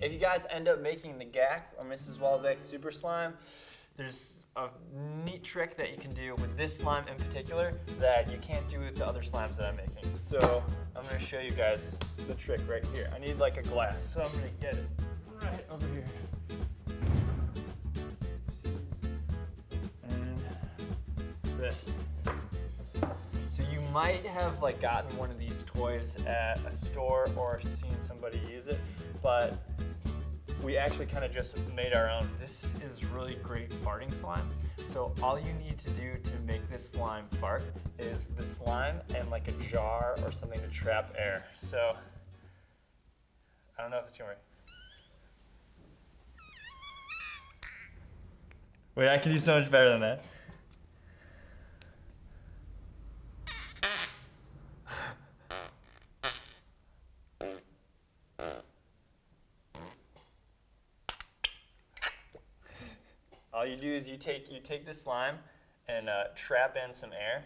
If you guys end up making the gack or Mrs. Walczak's super slime, there's a neat trick that you can do with this slime in particular that you can't do with the other slimes that I'm making. So I'm going to show you guys the trick right here. I need like a glass, so I'm going to get it right over here. And this. So you might have like gotten one of these toys at a store or seen somebody use it, but we actually kind of just made our own. This is really great farting slime. So all you need to do to make this slime fart is the slime and like a jar or something to trap air. So I don't know if it's gonna work. Wait, I can do so much better than that. All you do is you take the slime and trap in some air,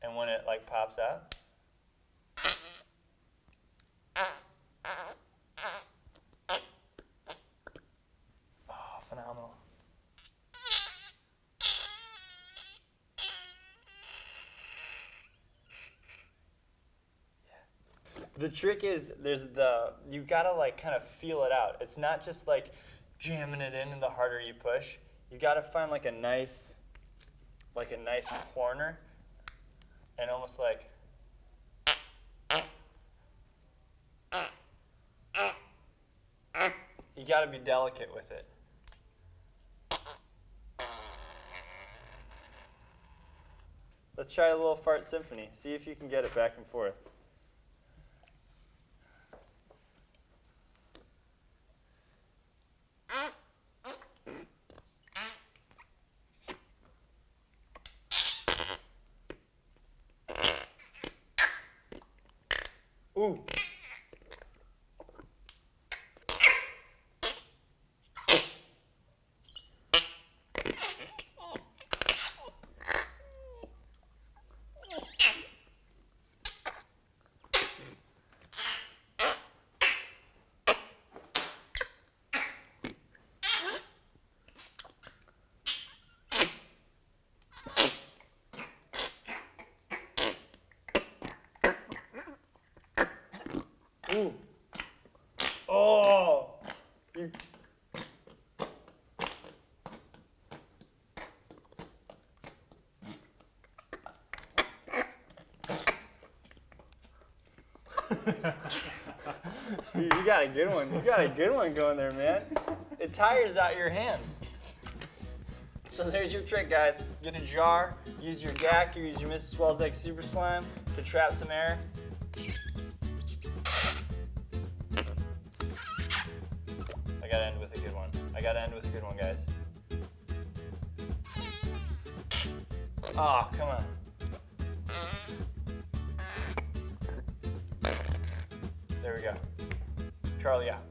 and when it like pops out, oh, phenomenal! Yeah. The trick is you gotta like kind of feel it out. It's not just like jamming it in, and the harder you push, you gotta find like a nice corner, and almost like you gotta be delicate with it. Let's try a little fart symphony. See if you can get it back and forth. Ooh. Ooh. Oh. Dude, you got a good one. You got a good one going there, man. It tires out your hands. So there's your trick, guys. Get a jar, use your gack, or use your Mrs. Walczak Super Slime to trap some air. I gotta end with a good one. I gotta end with a good one, guys. Oh, come on. There we go. Charlie out.